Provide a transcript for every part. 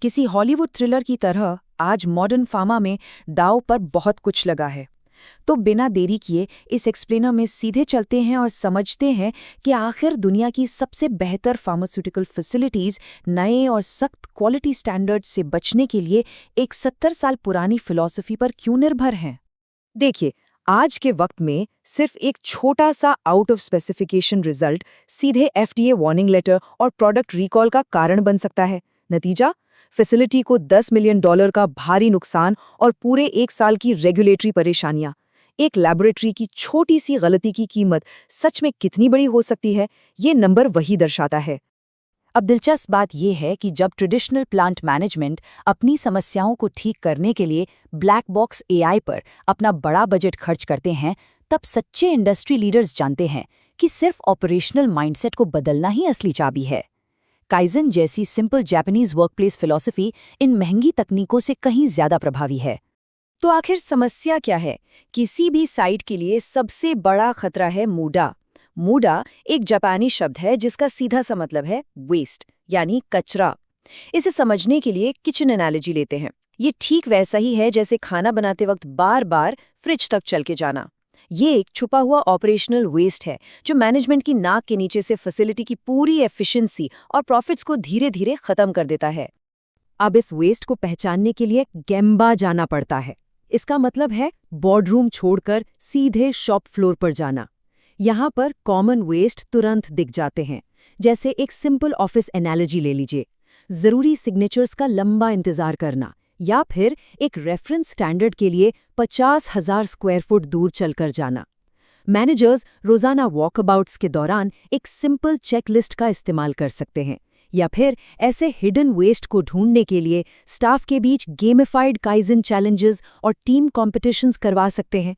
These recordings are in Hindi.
किसी हॉलीवुड थ्रिलर की तरह आज मॉडर्न फार्मा में दांव पर बहुत कुछ लगा है। तो बिना देरी किए इस एक्सप्लेनर में सीधे चलते हैं और समझते हैं कि आखिर दुनिया की सबसे बेहतर फार्मास्यूटिकल फैसिलिटीज नए और सख्त क्वालिटी स्टैंडर्ड्स से बचने के लिए एक 70 साल पुरानी फिलॉसफी पर क्यों निर्भर हैं। देखिए, आज के वक्त में सिर्फ एक छोटा सा आउट ऑफ स्पेसिफिकेशन रिजल्ट सीधे एफडीए वार्निंग लेटर और प्रोडक्ट रिकॉल का कारण बन सकता है। नतीजा, फैसिलिटी को $10 मिलियन का भारी नुकसान और पूरे 1 साल की रेगुलेटरी परेशानियां। एक लैबोरेटरी की छोटी सी गलती की कीमत सच में कितनी बड़ी हो सकती है, ये नंबर वही दर्शाता है। अब दिलचस्प बात यह है कि जब ट्रेडिशनल प्लांट मैनेजमेंट अपनी समस्याओं को ठीक करने के लिए ब्लैक बॉक्स एआई पर अपना बड़ा बजट खर्च करते हैं, तब सच्चे इंडस्ट्री लीडर्स जानते हैं कि सिर्फ ऑपरेशनल माइंडसेट को बदलना ही असली चाबी है। काइजन जैसी सिंपल जापानीज वर्कप्लेस फिलॉसफी इन महंगी तकनीकों से कहीं ज्यादा प्रभावी है। तो आखिर समस्या क्या है? किसी भी साइट के लिए सबसे बड़ा खतरा है मूडा। मूडा एक जापानी शब्द है जिसका सीधा सा मतलब है वेस्ट, यानी कचरा। इसे समझने के लिए किचन एनालॉजी लेते हैं। ये ठीक वैसा ही है जैसे खाना बनाते वक्त बार बार फ्रिज तक चल के जाना। ये एक छुपा हुआ ऑपरेशनल वेस्ट है जो मैनेजमेंट की नाक के नीचे से फैसिलिटी की पूरी एफिशिएंसी और प्रॉफिट्स को धीरे धीरे खत्म कर देता है। अब इस वेस्ट को पहचानने के लिए गैम्बा जाना पड़ता है। इसका मतलब है बोर्डरूम छोड़कर सीधे शॉप फ्लोर पर जाना। यहाँ पर कॉमन वेस्ट तुरंत दिख जाते हैं। जैसे एक सिंपल ऑफिस एनालॉजी ले लीजिए, जरूरी सिग्नेचर्स का लंबा इंतजार करना, या फिर एक रेफरेंस स्टैंडर्ड के लिए 50,000 स्क्वायर फुट दूर चलकर जाना। मैनेजर्स रोजाना वॉकअबाउट्स के दौरान एक सिंपल चेकलिस्ट का इस्तेमाल कर सकते हैं, या फिर ऐसे हिडन वेस्ट को ढूंढने के लिए स्टाफ के बीच गेमिफाइड काइजन चैलेंजेस और टीम कॉम्पिटिशन्स करवा सकते हैं।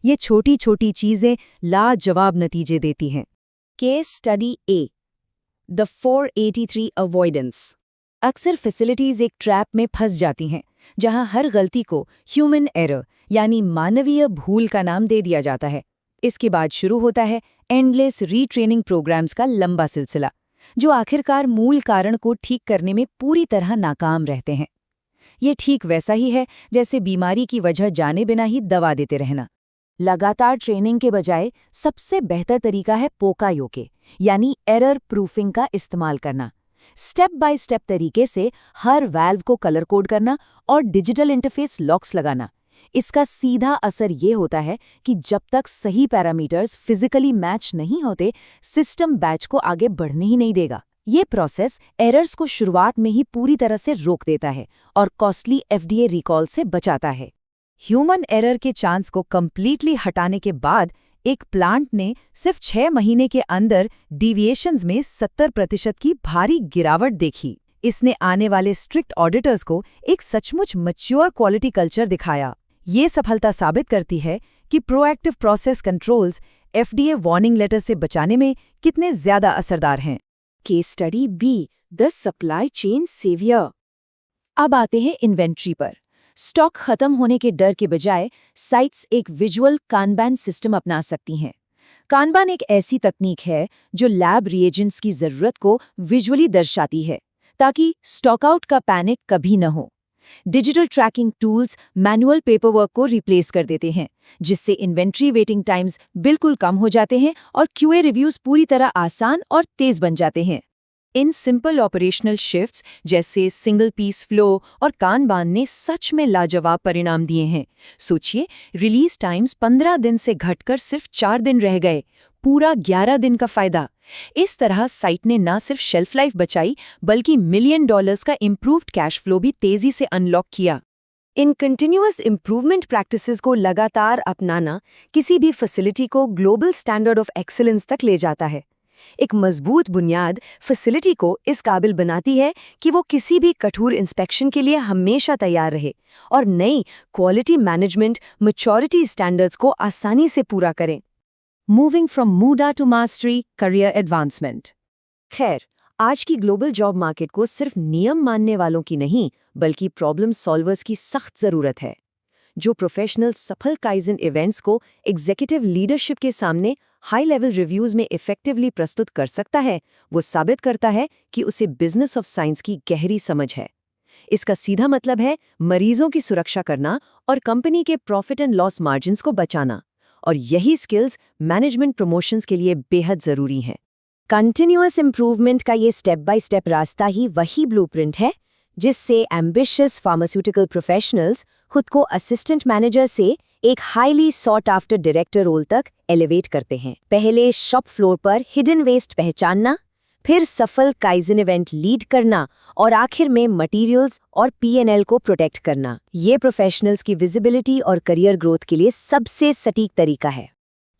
ये छोटी छोटी चीजें लाजवाब नतीजे देती हैं। Case study A, the 483 avoidance. अक्सर फैसिलिटीज एक ट्रैप में फंस जाती हैं जहां हर गलती को ह्यूमन एरर यानी मानवीय भूल का नाम दे दिया जाता है। इसके बाद शुरू होता है एंडलेस रीट्रेनिंग प्रोग्राम्स का लंबा सिलसिला, जो आखिरकार मूल कारण को ठीक करने में पूरी तरह नाकाम रहते हैं। ये ठीक वैसा ही है जैसे बीमारी की वजह जाने बिना ही दवा देते रहना। लगातार ट्रेनिंग के बजाय सबसे बेहतर तरीका है पोकायोके, यानी एरर प्रूफिंग का इस्तेमाल करना। स्टेप बाय स्टेप तरीके से हर वाल्व को कलर कोड करना और डिजिटल इंटरफेस लॉक्स लगाना। इसका सीधा असर ये होता है कि जब तक सही पैरामीटर्स फिजिकली मैच नहीं होते, सिस्टम बैच को आगे बढ़ने ही नहीं देगा। ये प्रोसेस एरर्स को शुरुआत में ही पूरी तरह से रोक देता है और कॉस्टली एफडीए रिकॉल से बचाता है। ह्यूमन एरर के चांस को कंप्लीटली हटाने के बाद एक प्लांट ने सिर्फ 6 महीने के अंदर डिविएशंस में 70% की भारी गिरावट देखी। इसने आने वाले स्ट्रिक्ट ऑडिटर्स को एक सचमुच मैच्योर क्वालिटी कल्चर दिखाया। ये सफलता साबित करती है कि proactive process controls FDA warning letter से बचाने में कितने ज्यादा असरदार हैं। Case study B, the supply chain saviour. अब आते हैं इन्वेंट्री पर। स्टॉक खत्म होने के डर के बजाय साइट्स एक विजुअल कानबान सिस्टम अपना सकती हैं। कानबान एक ऐसी तकनीक है जो लैब रिएजेंट्स की जरूरत को विजुअली दर्शाती है, ताकि स्टॉकआउट का पैनिक कभी न हो। Digital tracking tools manual paperwork को रिप्लेस कर देते हैं, जिससे इन्वेंट्री वेटिंग टाइम्स बिल्कुल कम हो जाते हैं और क्यूए रिव्यूज पूरी तरह आसान और तेज बन जाते हैं। इन सिंपल ऑपरेशनल शिफ्ट्स जैसे सिंगल पीस फ्लो और कानबान ने सच में लाजवाब परिणाम दिए हैं। सोचिए, रिलीज टाइम्स 15 दिन से घटकर सिर्फ 4 दिन रह गए, पूरा 11 दिन का फायदा। इस तरह साइट ने न सिर्फ शेल्फ लाइफ बचाई, बल्कि $1 मिलियन का इम्प्रूव्ड कैश फ्लो भी तेजी से अनलॉक किया। इन कंटिन्यूअस इम्प्रूवमेंट प्रैक्टिसेस को लगातार अपनाना किसी भी फैसिलिटी को ग्लोबल स्टैंडर्ड ऑफ एक्सीलेंस तक ले जाता है। एक मजबूत बुनियाद फैसिलिटी को इस काबिल बनाती है कि वो किसी भी कठोर इंस्पेक्शन के लिए हमेशा तैयार रहे और नई क्वालिटी मैनेजमेंट मैच्योरिटी स्टैंडर्ड्स को आसानी से पूरा करें। मूविंग फ्रॉम मूडा टू मास्टरी, करियर एडवांसमेंट। खैर, आज की ग्लोबल जॉब मार्केट को सिर्फ नियम मानने वालों की नहीं, बल्कि प्रॉब्लम सॉल्वर्स की सख्त जरूरत है। जो प्रोफेशनल सफल काइजन इवेंट्स को एग्जीक्यूटिव लीडरशिप के सामने हाई लेवल रिव्यूज में इफेक्टिवली प्रस्तुत कर सकता है, वो साबित करता है कि उसे बिजनेस ऑफ साइंस की गहरी समझ है। इसका सीधा मतलब है मरीजों की सुरक्षा करना और कंपनी के प्रॉफिट एंड लॉस मार्जिन्स को बचाना। और यही स्किल्स मैनेजमेंट प्रमोशंस के लिए बेहद ज़रूरी हैं। कंटिन्यूअस इम्प्रूवमेंट का ये स्टेप बाय स्टेप रास्ता ही वही ब्लूप्रिंट है जिससे एम्बिशियस फार्मास्यूटिकल प्रोफेशनल्स खुद को असिस्टेंट मैनेजर से एक highly sought after director role तक एलिवेट करते हैं। पहले शॉप फ्लोर पर हिडन वेस्ट पहचानना, फिर सफल काइजन इवेंट लीड करना और आखिर में मटेरियल्स और P&L को प्रोटेक्ट करना। ये प्रोफेशनल्स की विजिबिलिटी और करियर ग्रोथ के लिए सबसे सटीक तरीका है।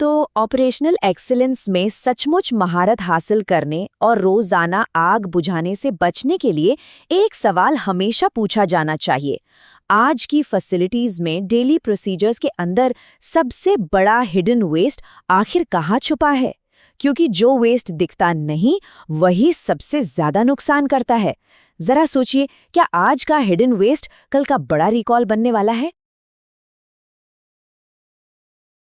तो ऑपरेशनल एक्सीलेंस में सचमुच महारत हासिल करने और रोजाना आग बुझाने से बचने के लिए एक सवाल हमेशा पूछा जाना चाहिए। आज की फैसिलिटीज में डेली प्रोसीजर्स के अंदर सबसे बड़ा हिडन वेस्ट आखिर कहाँ छुपा है? क्योंकि जो वेस्ट दिखता नहीं वही सबसे ज्यादा नुकसान करता है। जरा सोचिए, क्या आज का हिडन वेस्ट कल का बड़ा रिकॉल बनने वाला है?